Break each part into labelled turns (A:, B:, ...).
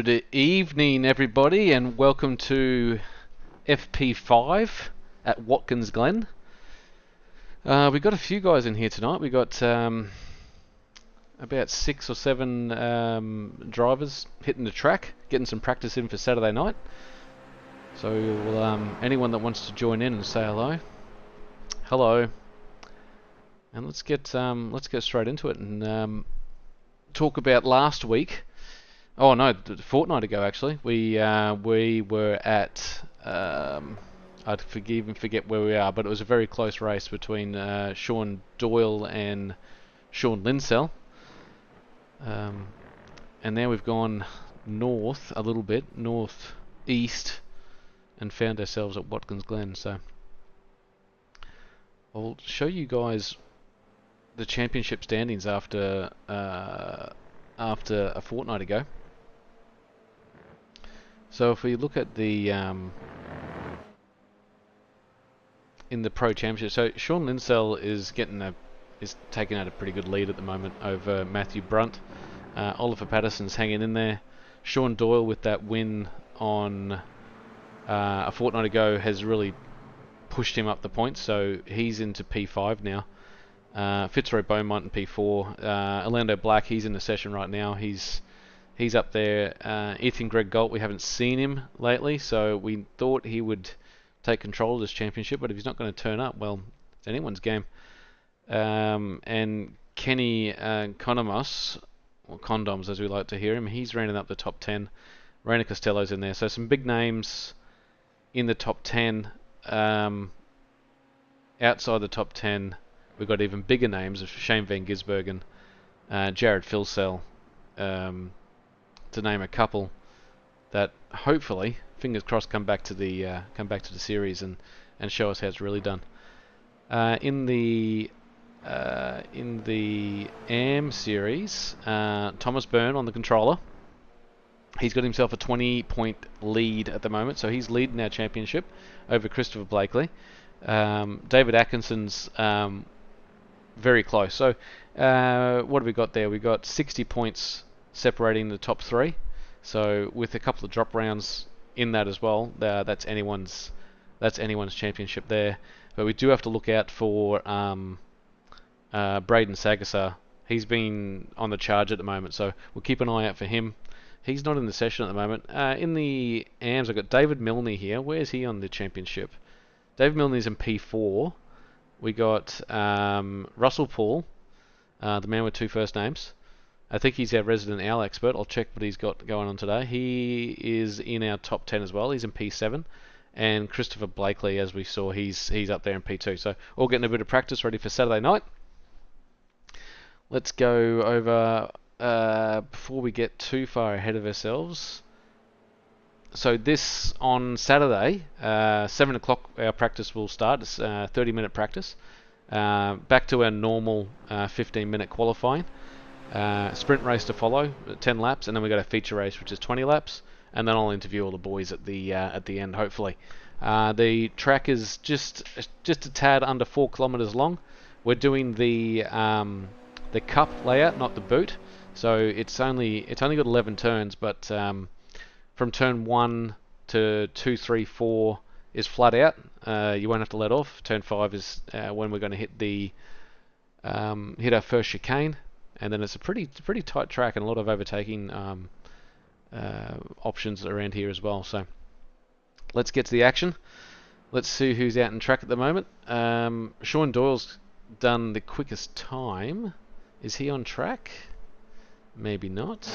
A: Good evening, everybody, and welcome to FP5 at Watkins Glen. We've got a few guys in here tonight. We've got about 6 or 7 drivers hitting the track, getting some practice in for Saturday night. So anyone that wants to join in and say hello, and let's get straight into it and talk about last week. Oh no, a fortnight ago actually. We were at I'd forget where we are, but it was a very close race between Sean Doyle and Sean Linsell. And now we've gone north a little bit, northeast, and found ourselves at Watkins Glen. So I'll show you guys the championship standings after a fortnight ago. So if we look at the in the Pro Championship, so Sean Linsell is taking out a pretty good lead at the moment over Matthew Brunt. Oliver Patterson's hanging in there. Sean Doyle, with that win on a fortnight ago, has really pushed him up the points, so he's into P5 now. Fitzroy Beaumont in P4. Orlando Black, he's in the session right now. He's up there. Ethan Greg Galt, we haven't seen him lately, so we thought he would take control of this championship, but if he's not going to turn up, well, it's anyone's game. And Kenny Condomos, or Condoms as we like to hear him, he's rounding up the top 10. Raina Costello's in there, so some big names in the top 10. Outside the top 10, we've got even bigger names of Shane Van Gisbergen, Jared Filsell, to name a couple that hopefully, fingers crossed, come back to the series and show us how it's really done. In the AM series, Thomas Byrne on the controller. He's got himself a 20-point lead at the moment, so he's leading our championship over Christopher Blakely. David Atkinson's very close. So what have we got there? We've got 60 points separating the top 3. So with a couple of drop rounds in that as well, that's anyone's championship there. But we do have to look out for Braden Sagasar. He's been on the charge at the moment, so we'll keep an eye out for him. He's not in the session at the moment. In the AMs, I've got David Milne here. Where's he on the championship? David Milne's in P4. We got Russell Paul, the man with 2 first names. I think he's our resident owl expert. I'll check what he's got going on today. He is in our top 10 as well. He's in P7. And Christopher Blakely, as we saw, he's up there in P2. So all getting a bit of practice ready for Saturday night. Let's go over, before we get too far ahead of ourselves. So this, on Saturday, 7 o'clock our practice will start. It's 30-minute practice. Back to our normal 15-minute qualifying. Sprint race to follow, 10 laps, and then we got a feature race, which is 20 laps, and then I'll interview all the boys at the end, hopefully. The track is just a tad under 4 kilometers long. We're doing the cup layout, not the boot, so it's only got 11 turns, but from turn 1 to 2, 3, 4 is flat out. You won't have to let off. Turn 5 is when we're going to hit our first chicane. And then it's a pretty tight track and a lot of overtaking options around here as well. So let's get to the action. Let's see who's out in track at the moment. Sean Doyle's done the quickest time. Is he on track? Maybe not.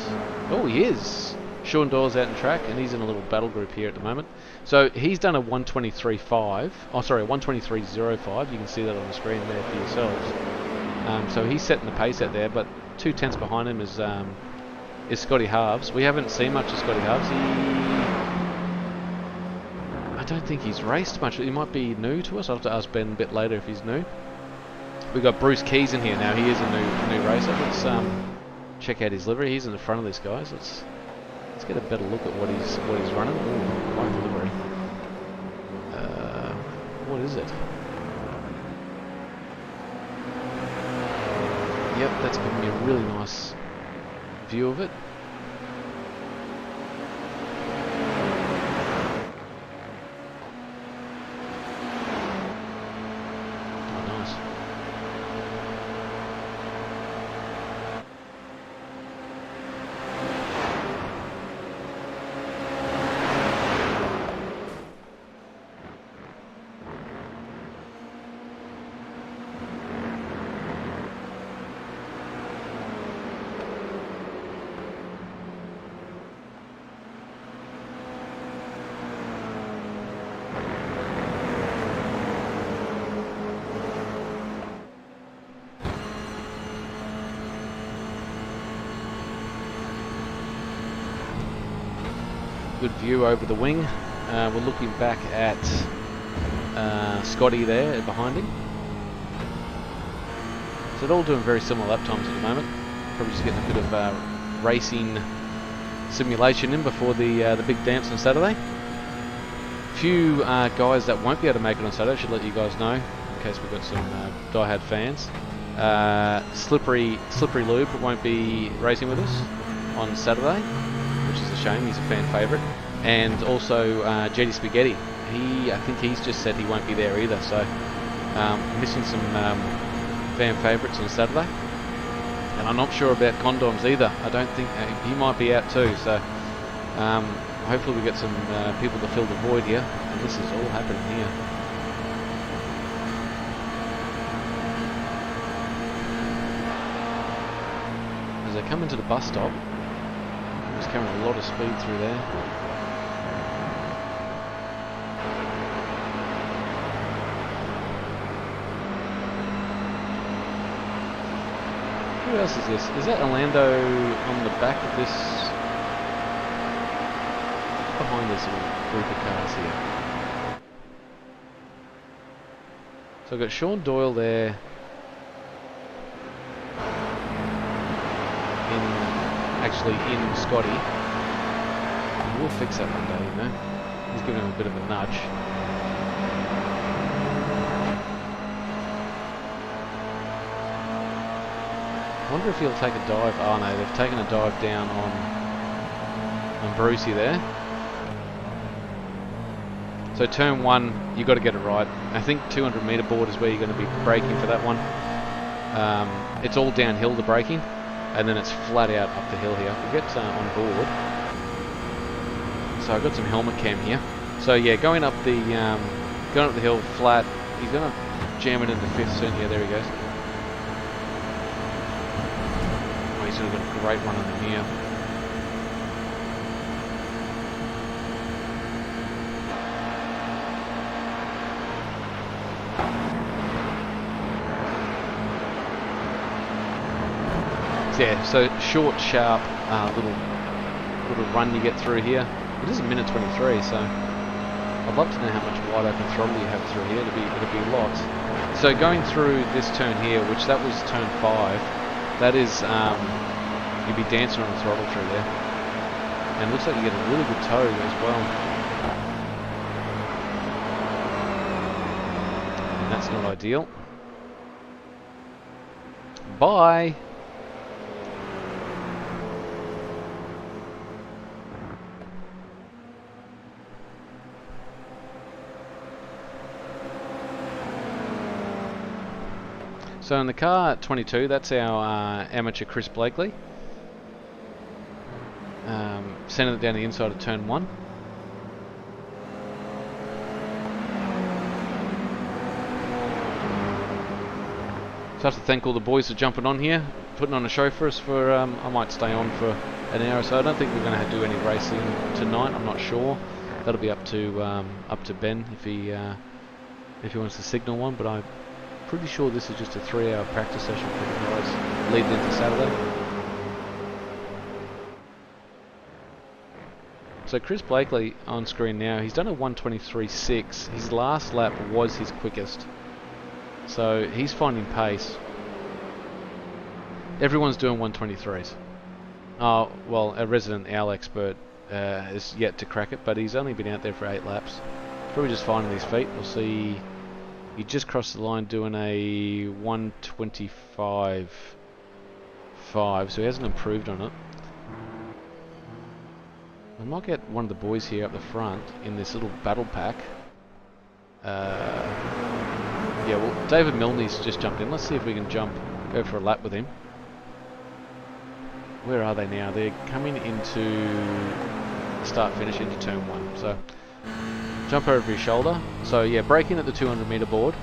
A: Oh, he is. Sean Doyle's out in track, and he's in a little battle group here at the moment. So he's done a 1:23.5. Oh, sorry, a 1:23.05. You can see that on the screen there for yourselves. So he's setting the pace out there, but 2 tenths behind him is Scotty Harves. We haven't seen much of Scotty Harves. I don't think he's raced much. He might be new to us. I'll have to ask Ben a bit later if he's new. We've got Bruce Keys in here now. He is a new racer. Let's check out his livery. He's in the front of this, guys. Let's get a better look at what he's running. Ooh, quite the livery. What is it? Yep, that's giving me a really nice view of it. good view over the wing. We're looking back at Scotty there behind him. So they're all doing very similar lap times at the moment. Probably just getting a bit of racing simulation in before the big dance on Saturday. Few guys that won't be able to make it on Saturday, I should let you guys know, in case we've got some die-hard fans. Slippery Lube won't be racing with us on Saturday, which is a shame, he's a fan favourite. And also Jetty Spaghetti, I think he's just said he won't be there either, so missing some fan favourites on Saturday. And I'm not sure about Condoms either. I don't think he might be out too, so hopefully we get some people to fill the void here, and this is all happening here. As I come into the bus stop, I'm just carrying a lot of speed through there. Who else is this? Is that Orlando on the back of this? Behind this little group of cars here. So I've got Sean Doyle there. Actually in Scotty. We'll fix that one day, you know. He's giving him a bit of a nudge. I wonder if he'll take a dive. Oh no, they've taken a dive down on Brucey there. So turn 1, you've got to get it right. I think 200 metre board is where you're going to be braking for that one. It's all downhill, the braking, and then it's flat out up the hill here. We'll get on board. So I've got some helmet cam here. So yeah, going up the hill flat. He's going to jam it into 5th soon. Yeah, there he goes. Oh, he's got a great run on him here. Yeah, so short, sharp, little run you get through here. It is a minute 23, so I'd love to know how much wide open throttle you have through here. It'll be a lot. So going through this turn here, which that was turn 5, that is you'd be dancing on the throttle through there, and it looks like you get a really good tow as well. And that's not ideal. Bye. So in the car at 22, that's our amateur Chris Blakely. Sending it down the inside of turn 1. So I have to thank all the boys for jumping on here, putting on a show for us for, I might stay on for an hour or so. I don't think we're going to do any racing tonight, I'm not sure. That'll be up to Ben if he wants to signal one, but I'm pretty sure this is just a 3-hour practice session for the guys leading into Saturday. So Chris Blakely on screen now, he's done a 1:23.6. His last lap was his quickest. So he's finding pace. Everyone's doing 1:23s. Oh, well, a resident owl expert is yet to crack it, but he's only been out there for 8 laps. Probably just finding his feet. We'll see. He just crossed the line doing a 1:25.5, so he hasn't improved on it. I might get one of the boys here up the front in this little battle pack. Yeah, well, David Milne's just jumped in. Let's see if we can go for a lap with him. Where are they now? They're coming into start-finish into turn 1. So jump over his shoulder. So yeah, break in at the 200 metre board.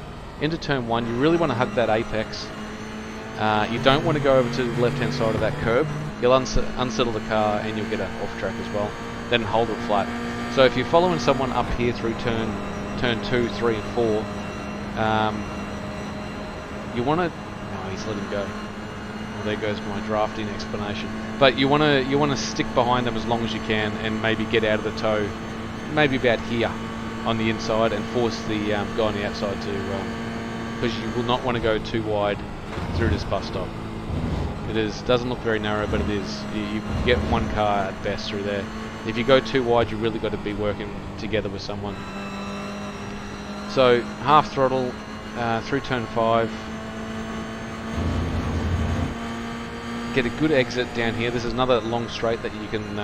A: Into turn 1, you really want to hug that apex. You don't want to go over to the left-hand side of that curb. You'll unsettle the car and you'll get it off track as well. Then hold it flat. So if you're following someone up here through turn 2, 3 and 4, you want to... Oh, he's let him go. Well, there goes my drafting explanation. But you wanna stick behind them as long as you can, and maybe get out of the toe, maybe about here on the inside, and force the guy on the outside to, because you will not want to go too wide through this bus stop. Doesn't look very narrow, but it is. You get one car at best through there. If you go too wide, you really got to be working together with someone. So half throttle through turn 5. Get a good exit down here. This is another long straight that you can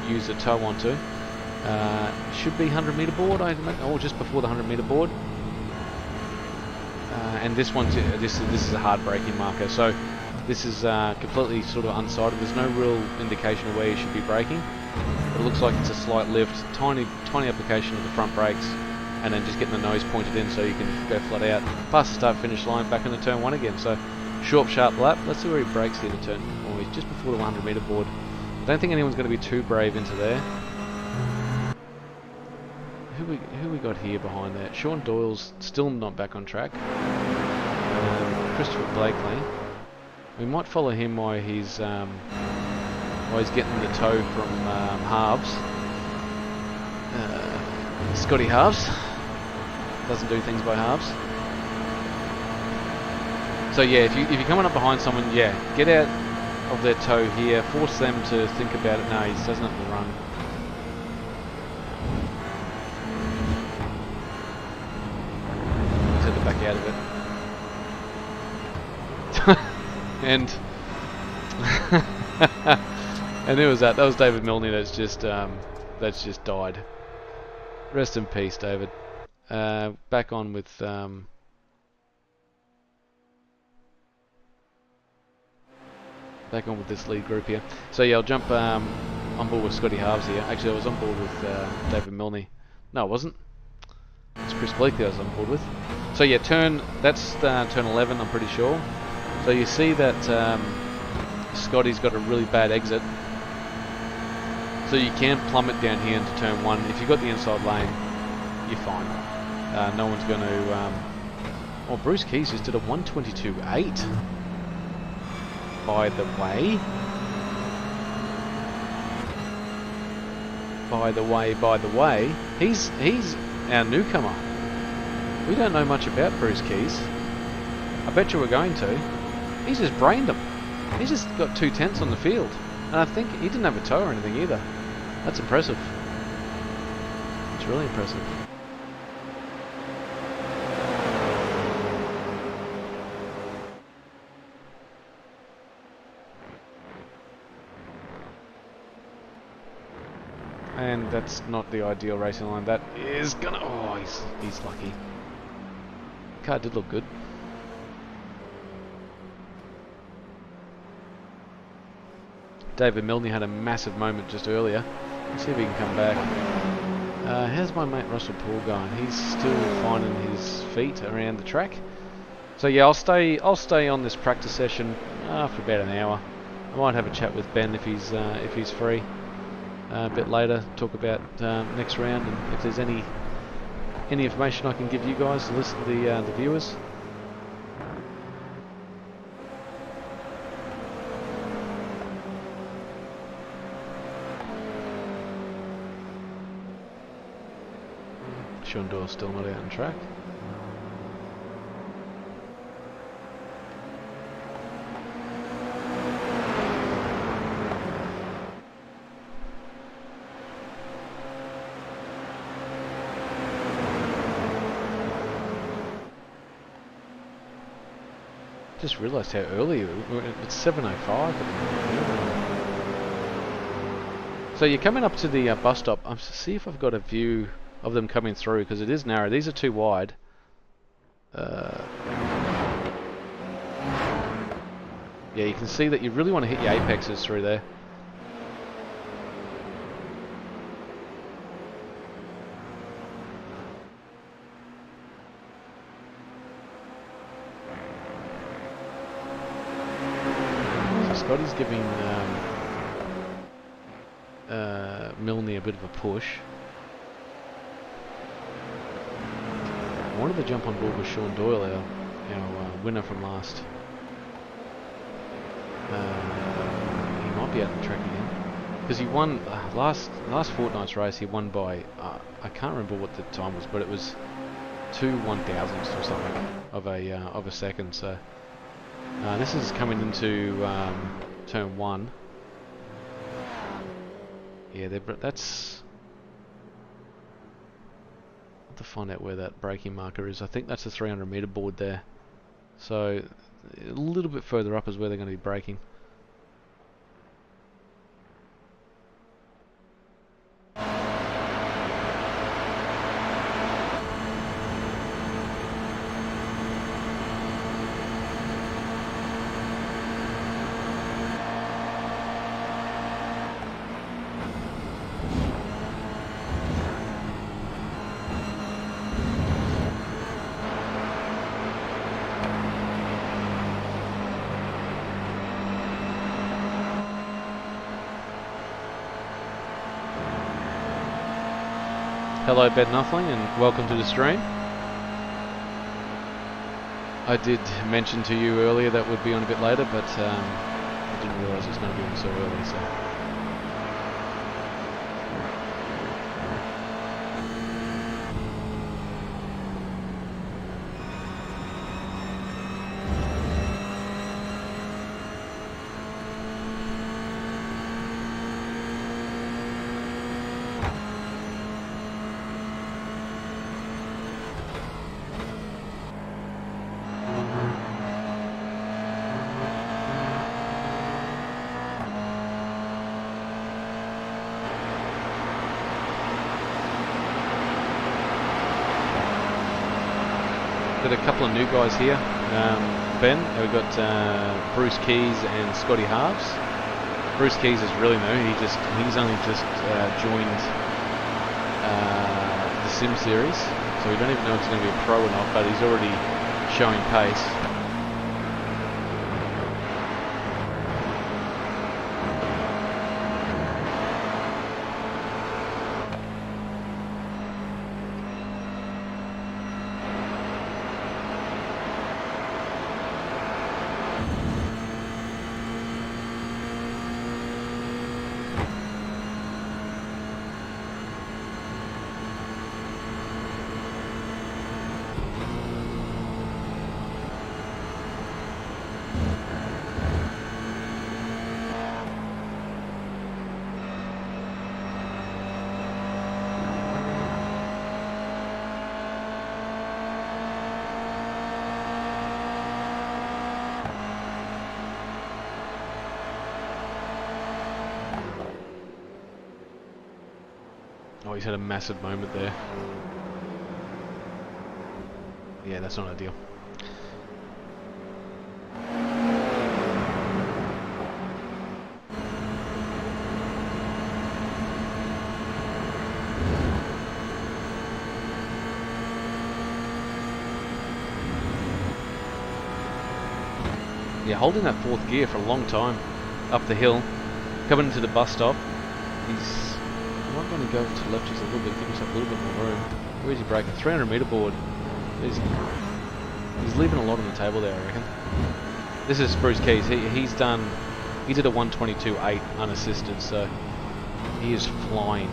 A: use a tow onto. Should be 100-meter board, I imagine, or just before the 100-meter board. And this one, this is a hard braking marker. So this is completely sort of unsighted. There's no real indication of where you should be braking. But it looks like it's a slight lift, tiny application of the front brakes, and then just getting the nose pointed in so you can go flat out. Past the start-finish line, back into turn 1 again. So short, sharp lap. Let's see where he brakes here to turn. Oh, he's just before the 100-meter board. I don't think anyone's going to be too brave into there. Who we got here behind there? Sean Doyle's still not back on track. Christopher Blakely. We might follow him while he's getting the tow from Halves. Scotty Halves doesn't do things by halves. So yeah, if you're coming up behind someone, yeah, get out of their tow here. Force them to think about it. No, he doesn't have to run. He's had to back out of it. and and there was that. That was David Milne. That's just died. Rest in peace, David. Back on with this lead group here. So yeah, I'll jump on board with Scotty Halves here. Actually, I was on board with David Milne. No, I wasn't. It's Chris Bleakley I was on board with. So yeah, that's turn 11, I'm pretty sure. So you see that Scotty's got a really bad exit. So you can plummet down here into turn 1. If you've got the inside lane, you're fine. No one's going to... Oh, Bruce Keys just did a 122.8. By the way. He's our newcomer. We don't know much about Bruce Keys. I bet you we're going to. He's just brained them. He's just got 2/10 on the field. And I think he didn't have a toe or anything either. That's impressive. It's really impressive. And that's not the ideal racing line. That is gonna... Oh, he's lucky. Car did look good. David Milne had a massive moment just earlier. Let's see if he can come back. How's my mate Russell Poole going? He's still finding his feet around the track. So yeah, I'll stay on this practice session for about an hour. I might have a chat with Ben if he's free. A bit later, talk about next round, and if there's any information I can give you guys, listen to the viewers. Sean Doyle's still not out on track. Just realised how early it's 7:05. So you're coming up to the bus stop. I'm see if I've got a view of them coming through, because it is narrow. These are too wide. Yeah, you can see that you really want to hit your apexes through there. Scotty's giving Milne a bit of a push. I wanted to jump on board with Sean Doyle, our winner from last He might be out on the track again. Because he won last fortnight's race. He won by I can't remember what the time was, but it was 2/1000ths or something of a second. So this is coming into turn 1. Yeah, that's. I'll have to find out where that braking marker is. I think that's the 300-meter board there. So a little bit further up is where they're going to be braking. Hello Bed Nothing and welcome to the stream. I did mention to you earlier that would be on a bit later, but I didn't realise it was going to be on so early. So. Got a couple of new guys here, Ben. We've got Bruce Keys and Scotty Harves. Bruce Keys is really new. He's only just joined the Sim Series, so we don't even know if he's going to be a pro or not. But he's already showing pace. Oh, he's had a massive moment there. Yeah, that's not ideal. Yeah, holding that fourth gear for a long time up the hill, coming into the bus stop. He's not going to go to left just a little bit, give himself a little bit more room. Where's he braking? 300-meter board. He's leaving a lot on the table there, I reckon. This is Bruce Keys. He did a 122.8 unassisted, so he is flying.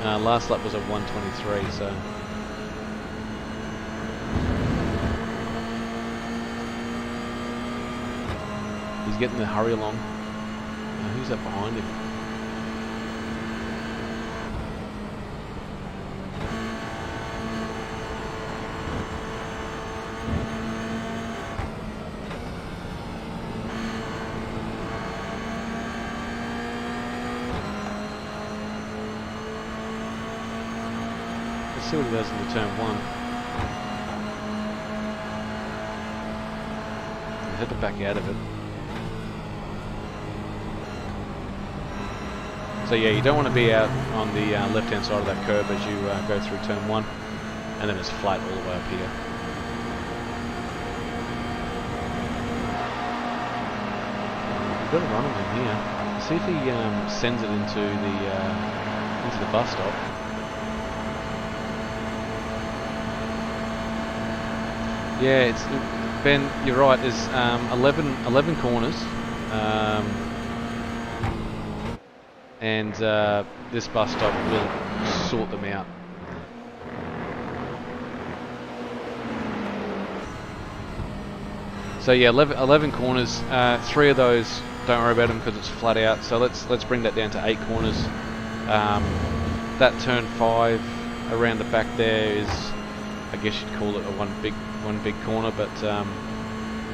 A: Last lap was a 123, so. He's getting the hurry along. Who's that behind him? Let's see what he does in the turn 1. He's had to back out of it. So yeah, you don't want to be out on the left-hand side of that curb as you go through turn 1, and then it's flat all the way up here. You've got to run him in here. See if he sends it into the bus stop. Yeah, it's Ben. You're right. There's 11 corners. And this bus stop will sort them out. So yeah, 11 corners. 3 of those, don't worry about them because it's flat out. So let's bring that down to 8 corners. That turn 5 around the back there is, I guess you'd call it a one big corner, but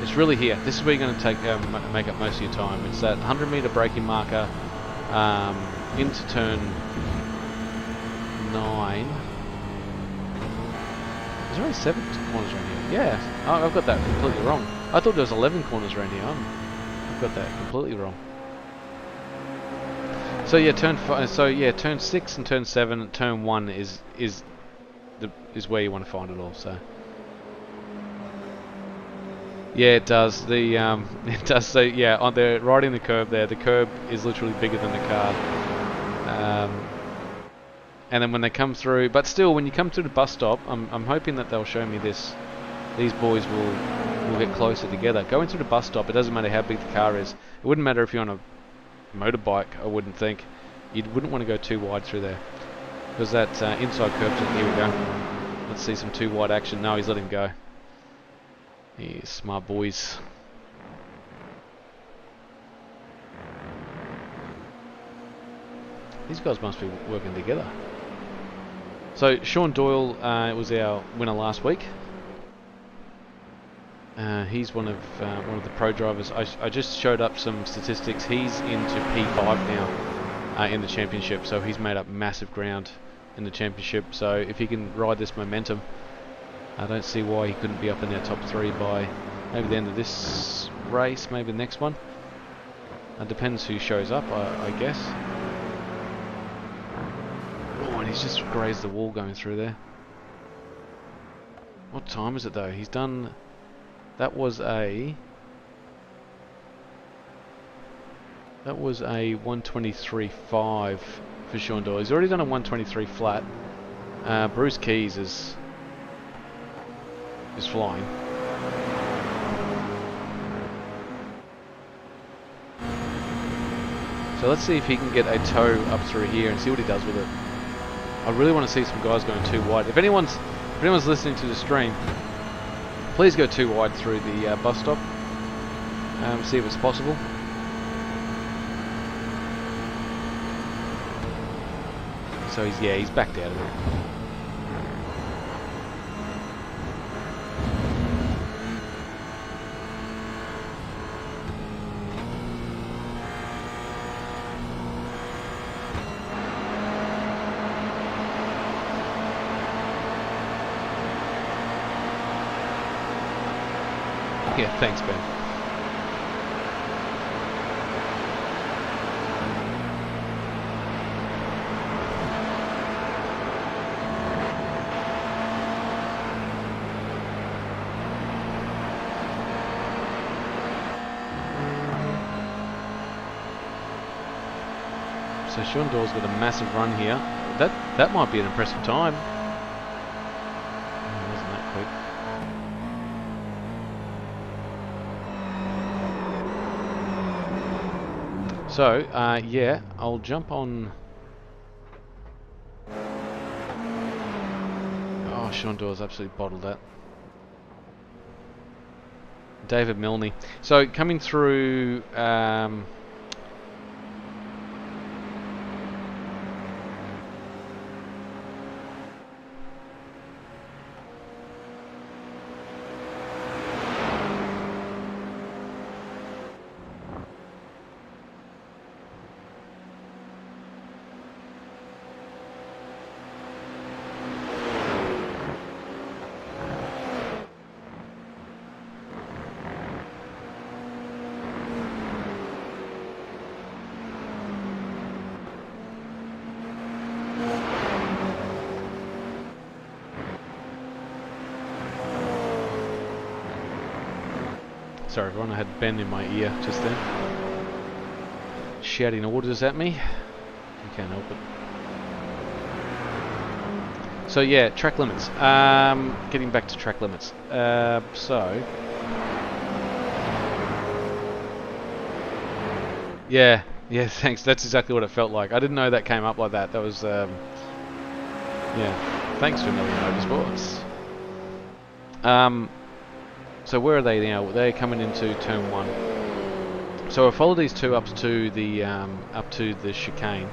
A: it's really here. This is where you're going to take make up most of your time. It's that 100-meter braking marker into turn 9. Is there only 7 corners around here? Yeah, I've got that completely wrong. I thought there was 11 corners around here. I've got that completely wrong. So yeah, turn 6 and turn 7 and turn 1 is where you want to find it all. So yeah, it does. The it does. So yeah, on the right in the curb there, the curb is literally bigger than the car. And then when they come through, but still, when you come through the bus stop, I'm hoping that they'll show me this. These boys will get closer together. Going through the bus stop, it doesn't matter how big the car is. It wouldn't matter if you're on a motorbike. I wouldn't think. You wouldn't want to go too wide through there because that inside curb. Here we go. Let's see some too wide action. No, he's let him go. He's smart boys. These guys must be working together. So Sean Doyle was our winner last week. He's one of the pro drivers. I just showed up some statistics. He's into P5 now in the championship, so he's made up massive ground in the championship. So if he can ride this momentum, I don't see why he couldn't be up in our top 3 by maybe the end of this race, maybe the next one. It depends who shows up, I guess. Oh, and he's just grazed the wall going through there. What time is it though? He's done... That was a 123.5 for Sean Doyle. He's already done a 123 flat. Bruce Keys is flying. So let's see if he can get a tow up through here and see what he does with it. I really want to see some guys going too wide. If anyone's listening to the stream, please go too wide through the bus stop. See if it's possible. So he's backed out of it. Yeah, thanks, Ben. So Sean Doyle's got a massive run here. That might be an impressive time. Wasn't that quick? So, yeah, I'll jump on... Oh, Sean Doyle's absolutely bottled that. David Milne. So, coming through... Sorry everyone, I had Ben in my ear just then, shouting orders at me. You can't help it. So yeah, track limits. Getting back to track limits. Yeah, yeah, thanks. That's exactly what it felt like. I didn't know that came up like that. That was, yeah. Thanks, Familiar Motorsports. So where are they now? They're coming into turn 1. So I follow these two up to the chicane,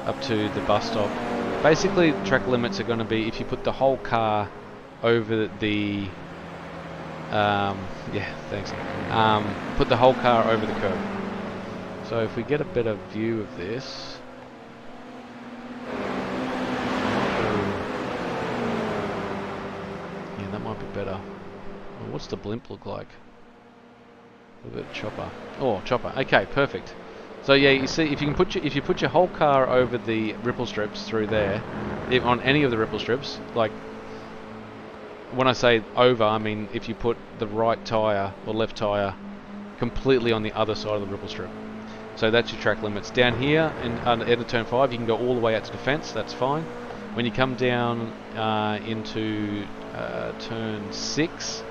A: up to the bus stop. Basically, track limits are going to be if you put the whole car over the, yeah, thanks. Put the whole car over the curb. So if we get a better view of this, yeah, that might be better. Well, what's the blimp look like? Look at chopper. Oh, chopper. Okay, perfect. So yeah, you see, if you put your whole car over the ripple strips through there, on any of the ripple strips, like when I say over, I mean if you put the right tire or left tire completely on the other side of the ripple strip. So that's your track limits. Down here, and at the turn 5, you can go all the way out to the fence. That's fine. When you come down into turn 6,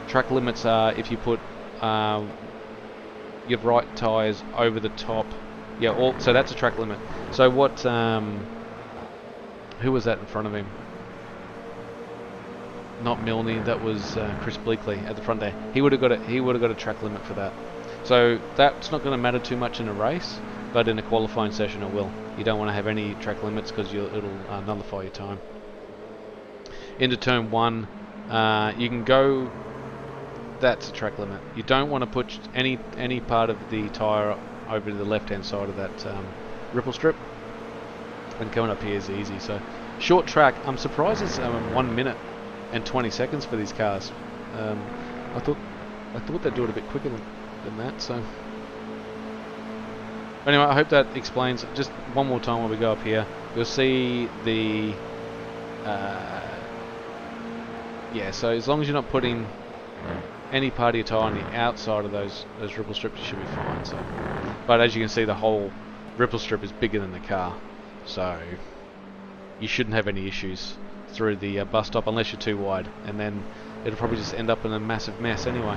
A: track limits are if you put your right tyres over the top. Yeah, so that's a track limit. So what? Who was that in front of him? Not Milne. That was Chris Bleakley at the front there. He would have got a track limit for that. So that's not going to matter too much in a race, but in a qualifying session it will. You don't want to have any track limits because it'll nullify your time. Into turn 1, you can go. That's a track limit. You don't want to put any part of the tyre over to the left-hand side of that ripple strip. And coming up here is easy. So short track. I'm surprised it's 1 minute and 20 seconds for these cars. I thought they'd do it a bit quicker than that. So anyway, I hope that explains. Just one more time when we go up here, you'll see the yeah. So as long as you're not putting any part of your tyre on the outside of those ripple strips, you should be fine. So, but as you can see, the whole ripple strip is bigger than the car, so you shouldn't have any issues through the bus stop unless you're too wide, and then it'll probably just end up in a massive mess anyway.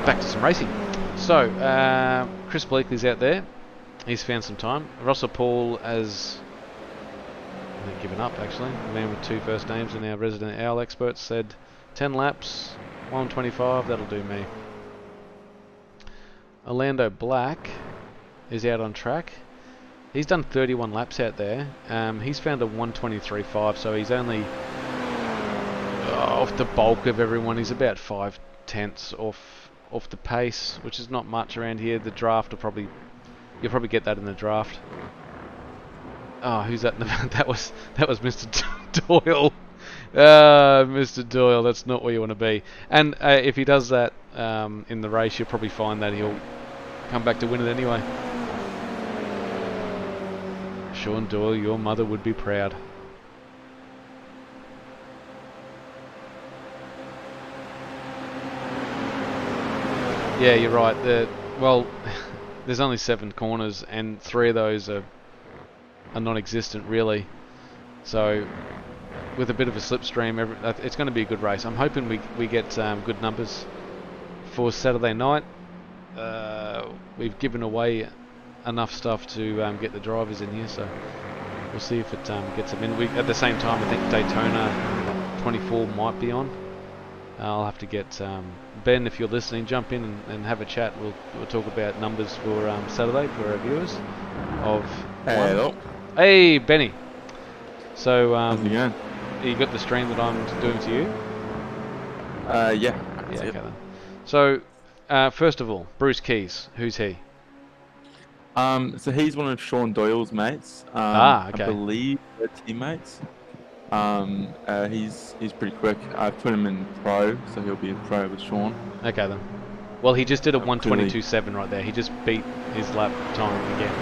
A: Back to some racing. So Chris Bleakley's out there. He's found some time. Russell Paul has given up, actually. The man with 2 first names and our resident owl experts said 10 laps, 125, that'll do me. Orlando Black is out on track. He's done 31 laps out there. He's found a 123.5, so he's only off the bulk of everyone. He's about 5/10 off the pace, which is not much around here. The draft you'll probably get that in the draft. Oh, who's that? That was Mr. Doyle. Mr. Doyle, that's not where you want to be. And if he does that in the race, you'll probably find that he'll come back to win it anyway. Sean Doyle, your mother would be proud. Yeah, you're right. Well, there's only 7 corners, and 3 of those are non-existent, really. So, with a bit of a slipstream, it's going to be a good race. I'm hoping we get good numbers for Saturday night. We've given away enough stuff to get the drivers in here, so we'll see if it gets them in. At the same time, I think Daytona 24 might be on. I'll have to get Ben, if you're listening, jump in and have a chat. We'll talk about numbers for Saturday for our viewers.
B: Hello.
A: Hey, Benny. So
B: How's it going?
A: you got the stream that I'm doing to you?
B: Yeah.
A: Yeah, okay then. So first of all, Bruce Keys. Who's he?
B: So he's one of Sean Doyle's mates.
A: Okay.
B: I believe they're teammates. He's pretty quick. I've put him in pro, so he'll be in pro with Sean.
A: Okay then. Well, he just did a 122.7 right there. He just beat his lap time again.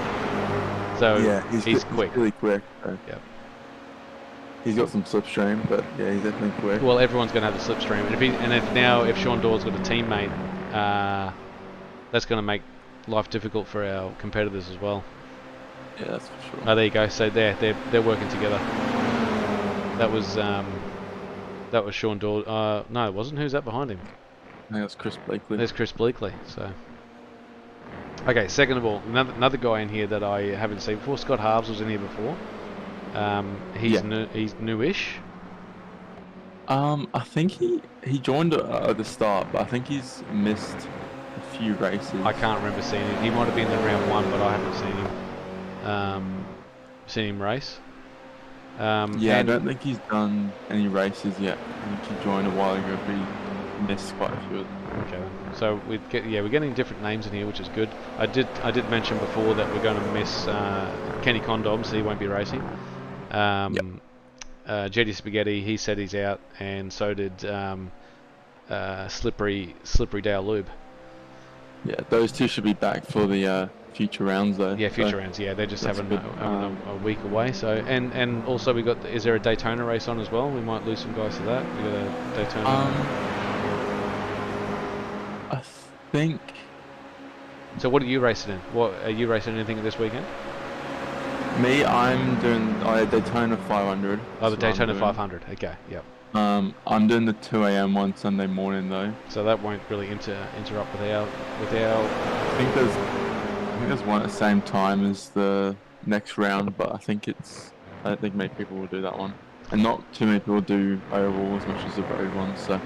A: So
B: yeah,
A: he's quick.
B: He's really quick. So.
A: Yep.
B: He's got some slipstream, but yeah, he's definitely quick.
A: Well, everyone's going to have a slipstream, and if Sean Doyle's got a teammate, that's going to make life difficult for our competitors as well.
B: Yeah, that's for sure.
A: Oh, there you go. So they're working together. That was Sean Doyle. No, it wasn't. Who's that behind him?
B: I think that's Chris Bleakley.
A: There's Chris Bleakley. So Okay, second of all, another guy in here that I haven't seen before. Scott Harves was in here before. He's
B: Yeah.
A: he's newish.
B: I think he joined at the start, but I think he's missed a few races.
A: I can't remember seeing him. He might have been in round one, but I haven't seen him race.
B: Yeah, I don't think he's done any races yet. I think he joined a while ago, but he missed quite a few of them.
A: Okay, so we're getting different names in here, which is good. I did mention before that we're going to miss Kenny Condom, so he won't be racing. Jetty Spaghetti, he said he's out, and so did Slippery Dale Lube.
B: Yeah, those two should be back for the future rounds though.
A: Yeah, future rounds. Yeah, they're just having a week away. So and also we got. Is there a Daytona race on as well? We might lose some guys to that. We got a Daytona.
B: I think.
A: So what are you racing in? What are you racing anything this weekend?
B: Me, I'm doing Daytona 500.
A: Oh, the Daytona 500. Okay, yep.
B: I'm doing the 2 a.m. one Sunday morning though.
A: So that won't really interrupt with our.
B: I think there's one at the same time as the next round, but I don't think many people will do that one, and not too many people do oval as much as the road one. So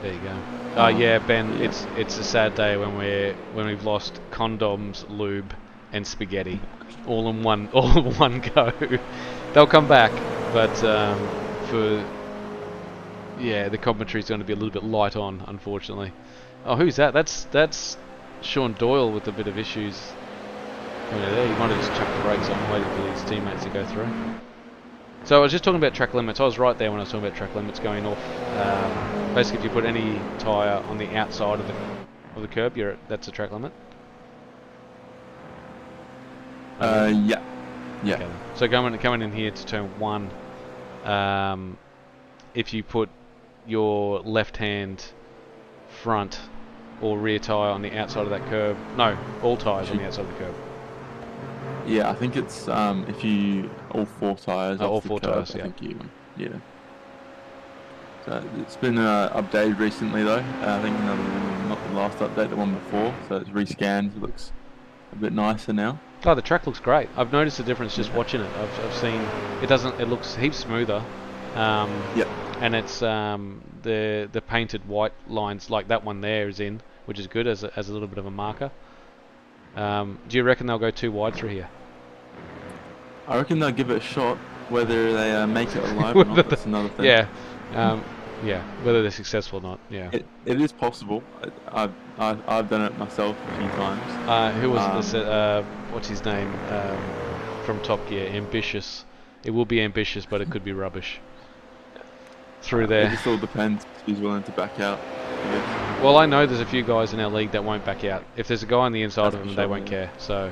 A: there you go. Oh yeah, Ben.
B: Yeah.
A: It's a sad day when we've lost condoms, lube, and spaghetti, all in one go. They'll come back, but the commentary is going to be a little bit light on, unfortunately. Oh, who's that? That's Sean Doyle with a bit of issues. Oh, yeah, there. He might have just chucked the brakes on, waiting for his teammates to go through. So I was just talking about track limits. I was right there when I was talking about track limits going off. Basically, if you put any tyre on the outside of the curb, that's a track limit.
B: yeah.
A: Okay. So coming in here to turn 1, if you put your left hand front or rear tyre on the outside of that curb, no, all tyres on the outside of the curb.
B: Yeah, I think it's if you all 4 tyres.
A: All 4 tyres. Yeah.
B: I think yeah. So it's been updated recently though. I think not the last update, the one before. So it's rescanned. It looks a bit nicer now.
A: Oh, the track looks great. I've noticed the difference just watching it. I've seen it looks heaps smoother. And it's the painted white lines like that one there is in, which is good as a little bit of a marker. Do you reckon they'll go too wide through here?
B: I reckon they'll give it a shot. Whether they make it alive or not, that's another thing.
A: Yeah, whether they're successful or not. Yeah,
B: it is possible. I've done it myself a few times.
A: Who was it? What's his name? From Top Gear, ambitious. It will be ambitious, but it could be rubbish. Through there.
B: It just all depends if he's willing to back out.
A: Well, I know there's a few guys in our league that won't back out. If there's a guy on the inside of them, they won't care. So,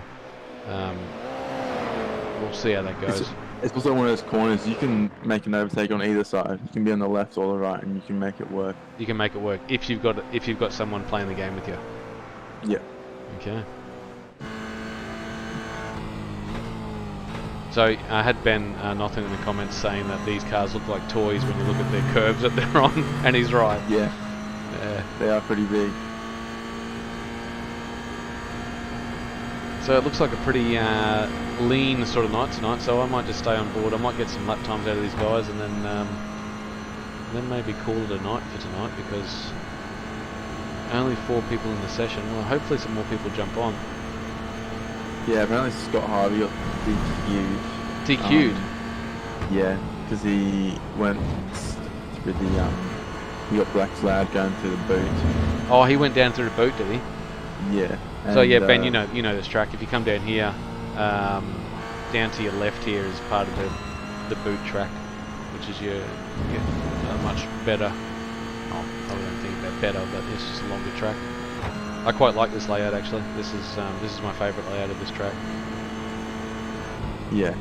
A: we'll see how that goes.
B: It's also one of those corners, you can make an overtake on either side. You can be on the left or the right, and you can make it work.
A: You can make it work if you've got someone playing the game with you.
B: Yeah.
A: Okay. So I had Ben Nothin in the comments saying that these cars look like toys when you look at their curves that they're on, and he's right.
B: Yeah. They are pretty big.
A: So it looks like a pretty lean sort of night tonight, so I might just stay on board. I might get some lap times out of these guys, and then maybe call it a night for tonight, because only 4 people in the session. Well, hopefully some more people jump on.
B: Yeah, apparently Scott Harvey got DQ'd.
A: DQ'd?
B: Yeah, because he went with the he got black flag going through the boot.
A: Oh, he went down through the boot, did he?
B: Yeah.
A: So yeah, Ben, you know this track. If you come down here, down to your left here is part of the boot track, which is you get a much better. Oh, I don't think that better, but it's just a longer track. I quite like this layout actually. This is my favourite layout of this track.
B: Yeah.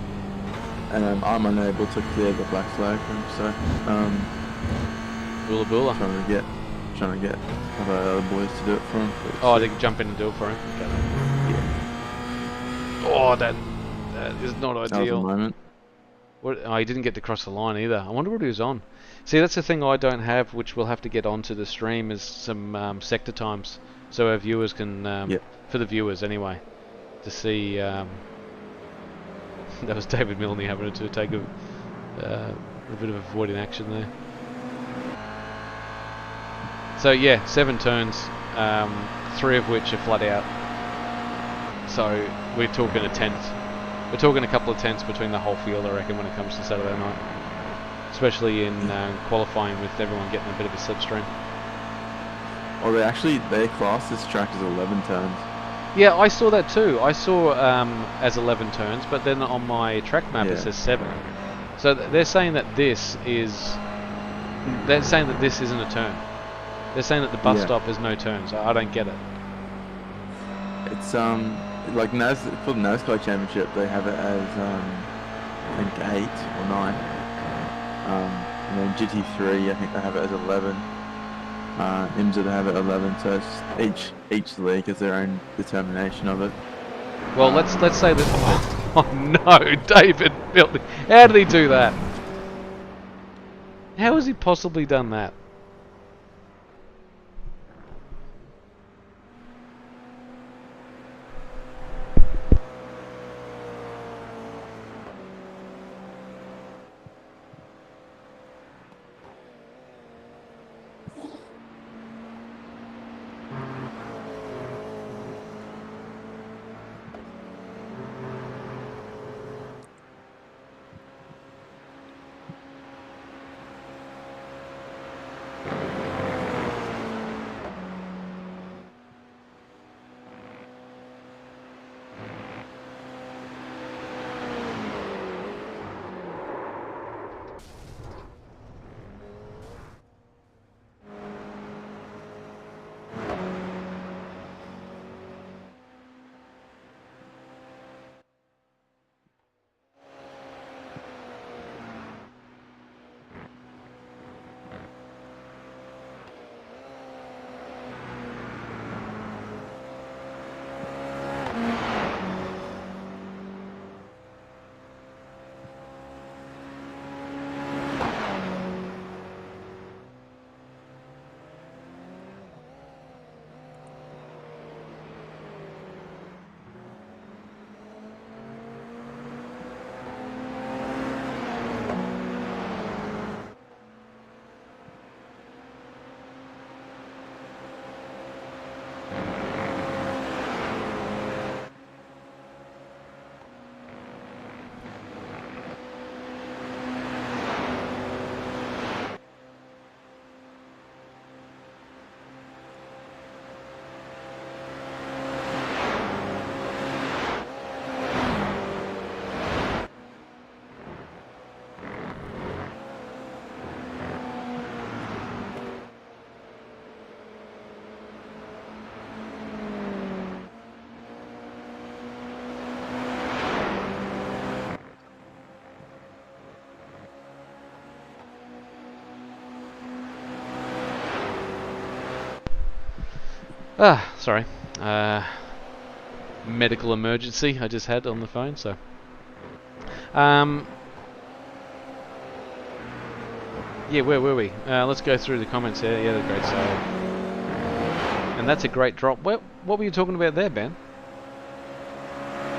B: I'm unable to clear the black flag from him, so
A: Bula Bula.
B: Trying to get other boys to do it for him.
A: Oh, they can jump in and do it for him. Okay.
B: Yeah.
A: Oh, that is not
B: That was
A: ideal.
B: a moment.
A: What? Oh, he didn't get to cross the line either. I wonder what he was on. See, that's the thing I don't have, which we'll have to get onto the stream, is some sector times, so our viewers can,
B: Yeah.
A: for the viewers anyway, to see. That was David Milne having to take a bit of avoiding action there. So yeah, 7 turns, 3 of which are flat out. So we're talking a tenth. We're talking a couple of tenths between the whole field, I reckon, when it comes to Saturday night. Especially in qualifying, with everyone getting a bit of a slipstream.
B: Or they class this track as 11 turns.
A: Yeah, I saw that too. I saw as 11 turns, but then on my track map it says 7. So they're saying that this is... They're saying that this isn't a turn. They're saying that the bus stop has no turns. I don't get it.
B: It's like for the NASCAR Championship, they have it as I think 8 or 9. And then GT3, I think they have it as 11. IMSA, they have it 11. So it's each league has their own determination of it.
A: Well, let's say that. Oh no, David Milne! How did he do that? How has he possibly done that? Sorry. Medical emergency I just had on the phone, so... yeah, where were we? Let's go through the comments here. Yeah, the great sale. And that's a great drop. What were you talking about there, Ben?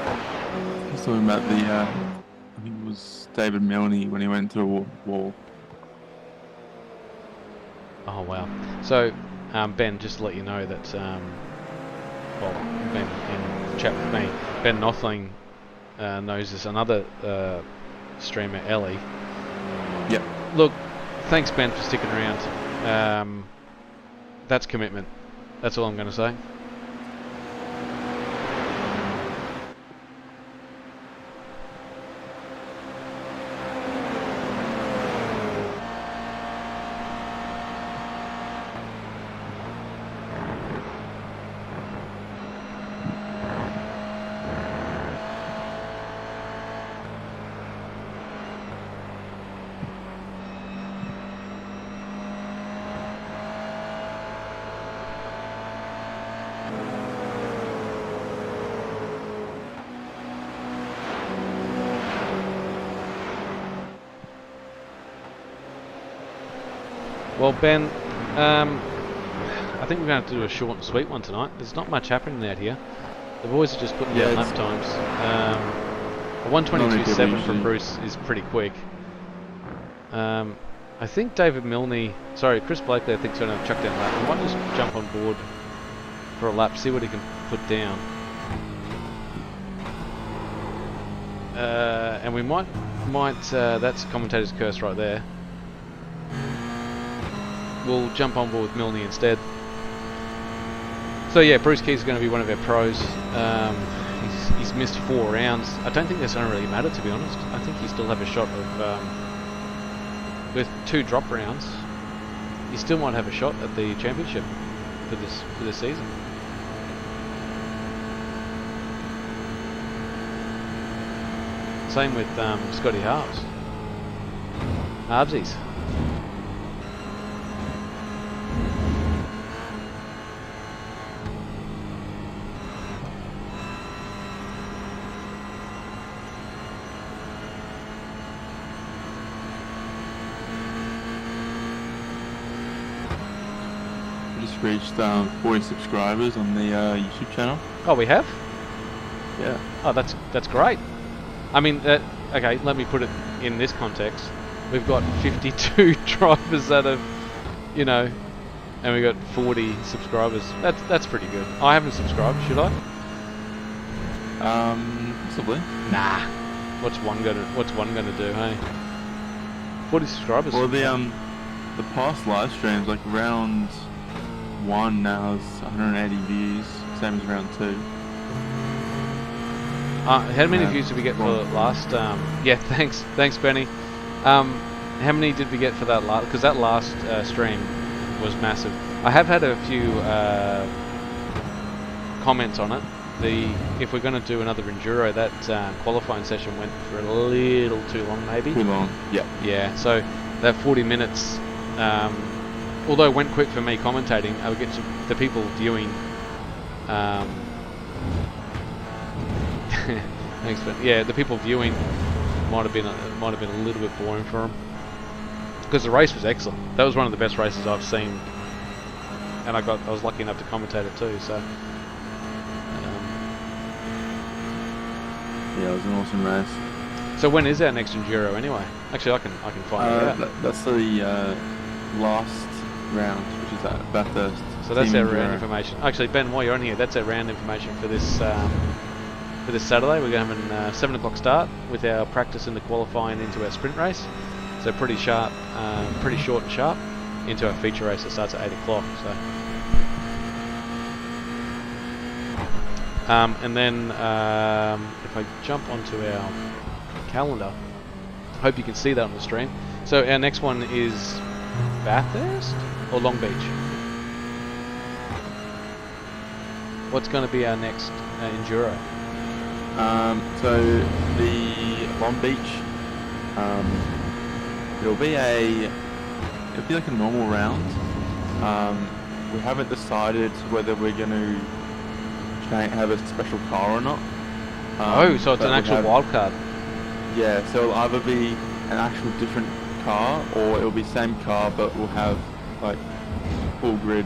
B: I was talking about the, I think it was David Milne when he went to the wall.
A: Oh, wow. So, Ben, just to let you know that, well, Ben in chat with me, Ben Nothling knows this, another streamer, Ellie.
B: Yep.
A: Look, thanks, Ben, for sticking around. That's commitment. That's all I'm going to say. Well, Ben, I think we're going to have to do a short and sweet one tonight. There's not much happening out here. The boys are just putting down lap times. A 1:22.7 from Bruce is pretty quick. I think Chris Blakely, I think is going to chuck down a lap. I might just jump on board for a lap, see what he can put down. And we might that's commentator's curse right there. We'll jump on board with Milne instead. So yeah, Bruce Key's going to be one of our pros. He's missed 4 rounds. I don't think that's going to really matter, to be honest. I think he still have a shot of with 2 drop rounds. He still might have a shot at the championship for this season. Same with Scotty Harves. Harvesies.
B: Reached 40 subscribers on the YouTube channel.
A: Oh, we have?
B: Yeah.
A: Oh, that's great. I mean, okay, let me put it in this context. We've got 52 drivers that have, and we got 40 subscribers. That's pretty good. I haven't subscribed, should I?
B: Possibly.
A: Nah. What's one gonna do, hey? 40 subscribers.
B: Well, the past live streams, like round 1 now is 180 views, same as round 2.
A: How many views did we get for last? Yeah, thanks, Benny. How many did we get for that last? Because that last stream was massive. I have had a few comments on it. If we're going to do another enduro, that qualifying session went for a little too long, maybe.
B: Too long. Yeah.
A: Yeah. So that 40 minutes. Although it went quick for me commentating, I would get the people viewing. Thanks, Ben. Yeah, the people viewing might have been a little bit boring for them because the race was excellent. That was one of the best races I've seen, and I was lucky enough to commentate it too. So,
B: yeah, it was an awesome race.
A: So when is our next enduro anyway? Actually, I can find it out.
B: That's the last round, which is at Bathurst.
A: So that's our round information. Actually, Ben, while you're on here, that's our round information for this Saturday. We're going to have a 7 o'clock start with our practice and the qualifying into our sprint race. So pretty short and sharp into our feature race that starts at 8 o'clock. So, and then if I jump onto our calendar, I hope you can see that on the stream. So our next one is Bathurst or Long Beach? What's going to be our next enduro?
B: So the Long Beach, it'll be like a normal round. We haven't decided whether we're going to have a special car or not.
A: So it's an actual wild card.
B: Yeah, so it'll either be an actual different car or it'll be same car but we'll have like full grid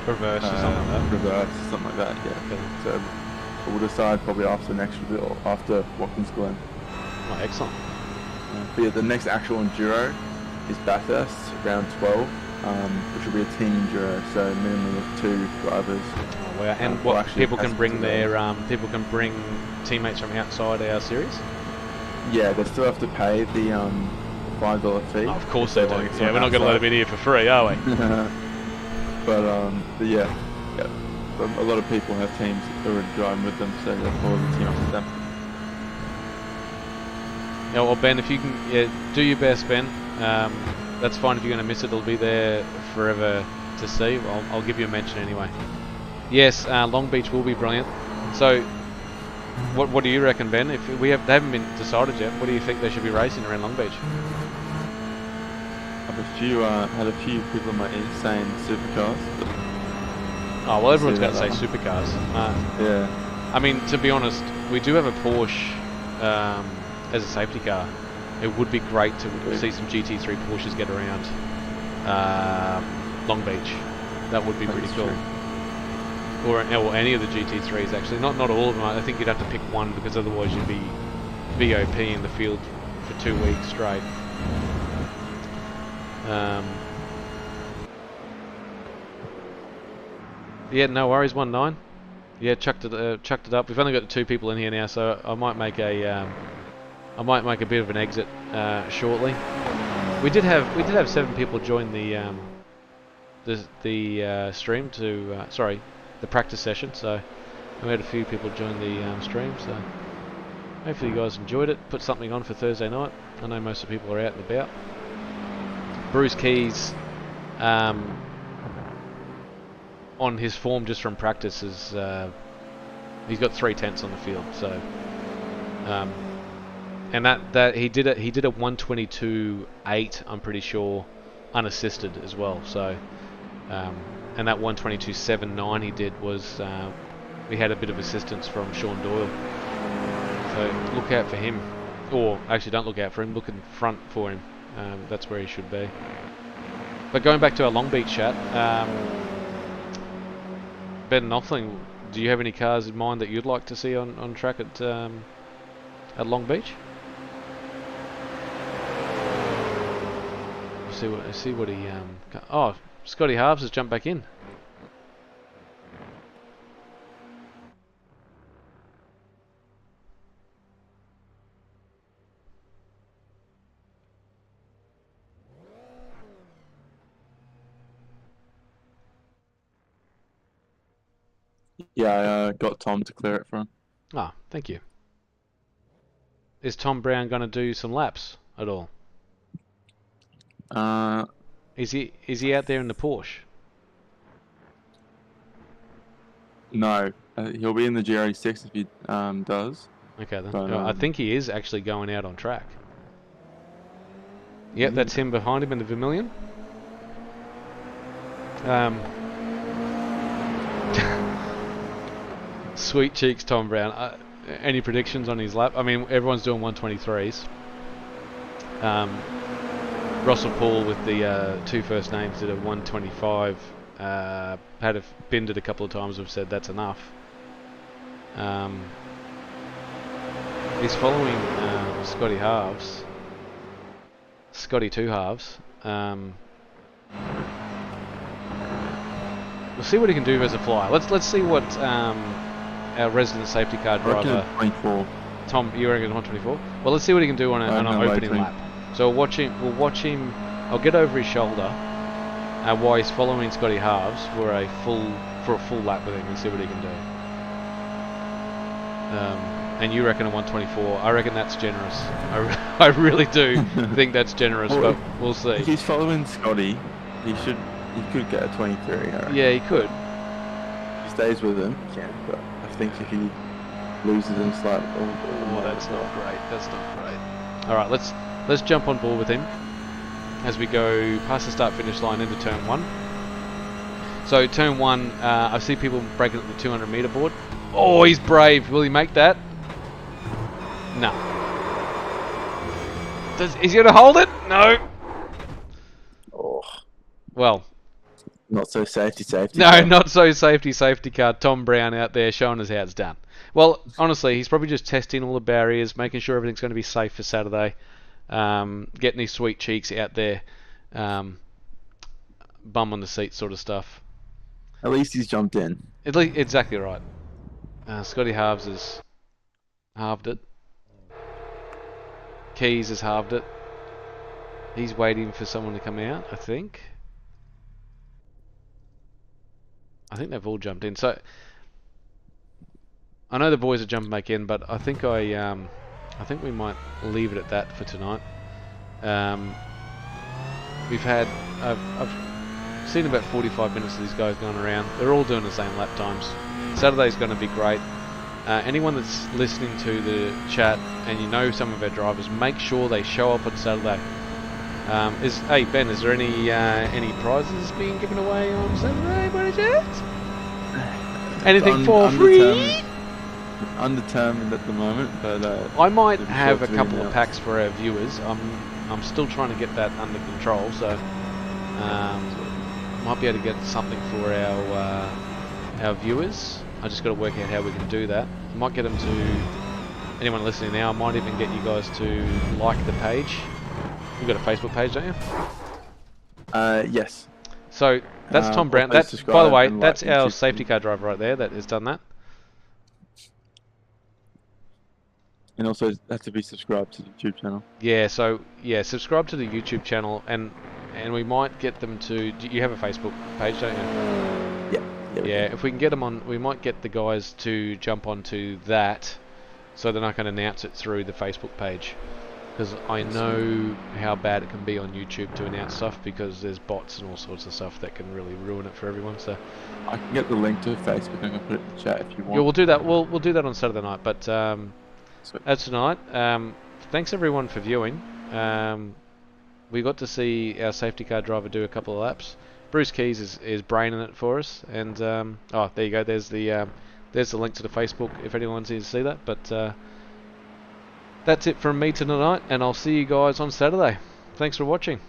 A: reverse or something like that.
B: Reverse, something like that, yeah.
A: Okay.
B: So we'll decide probably after next or after Watkins Glen.
A: Oh, excellent.
B: But yeah, the next actual enduro is Bathurst, round 12, which will be a team enduro, so a minimum of 2 drivers.
A: Oh, wow. And what people can bring teammates from outside our series?
B: Yeah, they still have to pay the $5 fee.
A: Oh, of course they do. Yeah, we're not going to let them in here for free, are we?
B: But yeah, a lot of people have teams already driving with them, so they'll follow the team up with them.
A: Yeah, well, Ben, if you can do your best, Ben. That's fine if you're going to miss it. It'll be there forever to see. I'll give you a mention anyway. Yes, Long Beach will be brilliant. So, what do you reckon, Ben? If they haven't been decided yet, what do you think they should be racing around Long Beach?
B: I've had a few people in my ear saying supercars.
A: Oh well, everyone's going to say supercars.
B: Yeah.
A: I mean, to be honest, we do have a Porsche as a safety car. It would be great to see some GT3 Porsches get around. Long Beach. That would be
B: That
A: pretty
B: is
A: cool.
B: true.
A: Or any of the GT3s actually. Not all of them. I think you'd have to pick one because otherwise you'd be VOP in the field for 2 weeks straight. Yeah, no worries. 1.9. Yeah, chucked it up. We've only got 2 people in here now, so I might make a bit of an exit shortly. We did have 7 people join the stream to the practice session. So we had a few people join the stream. So hopefully you guys enjoyed it. Put something on for Thursday night. I know most of the people are out and about. Bruce Keys, on his form just from practice, is he's got 3 tenths on the field. So, and that he did a 122.8, I'm pretty sure, unassisted as well. So, and that 122.79 he did was we had a bit of assistance from Sean Doyle. So look out for him, or actually don't look out for him. Look in front for him. That's where he should be. But going back to our Long Beach chat, Ben Knopfling, do you have any cars in mind that you'd like to see on track at Long Beach? See what he oh, Scotty Harves has jumped back in.
B: Yeah, I got Tom to clear it for him.
A: Ah, thank you. Is Tom Brown going to do some laps at all? Is he out there in the Porsche?
B: No, he'll be in the Gr86 if he does.
A: Okay then.
B: But,
A: I think he is actually going out on track. Yep, that's him behind him in the Vermilion. Sweet cheeks, Tom Brown. Any predictions on his lap? I mean, everyone's doing 123s. Russell Paul with the 2 first names did a 125. Binned it a couple of times. Have said that's enough. He's following Scotty Halves. Scotty 2 halves. We'll see what he can do as a flyer. Let's see what our resident safety car driver
B: 24.
A: Tom, you reckon 124? Well, let's see what he can do on an opening lap. So we'll watch him. I'll get over his shoulder while he's following Scotty Halves for a full lap with him and see what he can do. And you reckon a 124? I reckon that's generous. I really do think that's generous, but we'll see.
B: If he's following Scotty, he could get a 23.
A: Yeah, he could.
B: If he stays with him, he can. But I think if he loses him slightly,
A: that's not great. That's not great. All right, let's jump on board with him as we go past the start-finish line into turn 1. So turn 1, I see people breaking at the 200 meter board. Oh, he's brave. Will he make that? No. Is he going to hold it? No.
B: Oh.
A: Well.
B: Not so safety.
A: No,
B: car.
A: not so safety car. Tom Brown out there showing us how it's done. Well, honestly, he's probably just testing all the barriers, making sure everything's going to be safe for Saturday. Getting his sweet cheeks out there. Bum on the seat sort of stuff.
B: At least he's jumped in.
A: Exactly right. Scotty Halves has halved it. Keys has halved it. He's waiting for someone to come out, I think. I think they've all jumped in. So I know the boys are jumping back in, but I think we might leave it at that for tonight. I've seen about 45 minutes of these guys going around. They're all doing the same lap times. Saturday's going to be great. Anyone that's listening to the chat and you know some of our drivers, make sure they show up on Saturday. Hey Ben, is there any prizes being given away on Saturday by any chance? Anything for free?
B: Undetermined at the moment, but
A: I might have a couple of packs for our viewers. I'm still trying to get that under control, so Might be able to get something for our viewers. I just got to work out how we can do that. I might get them to, anyone listening now, I might even get you guys to like the page. You've got a Facebook page, don't you?
B: Yes.
A: So that's Tom Brown.
B: Also
A: That's, by the
B: subscribe
A: way,
B: and
A: that's
B: like
A: our
B: YouTube.
A: safety car driver right there that has done that.
B: And also have to be subscribed to the YouTube channel.
A: Yeah, so yeah, subscribe to the YouTube channel, and we might get them to. You have a Facebook page, don't you?
B: Yeah.
A: Yeah, if we can get them on, we might get the guys to jump onto that, so they're not going to announce it through the Facebook page, because I know how bad it can be on YouTube to announce stuff, because there's bots and all sorts of stuff that can really ruin it for everyone. So
B: I can get the link to Facebook and I can put it in the chat if you want.
A: yeah, we'll do that. We'll do that on Saturday night. But
B: Sweet.
A: as tonight, thanks everyone for viewing. We got to see our safety car driver do a couple of laps. Bruce Keys is braining it for us, and oh, there you go. There's the link to the Facebook if anyone's here to see that. But that's it from me tonight, and I'll see you guys on Saturday. Thanks for watching.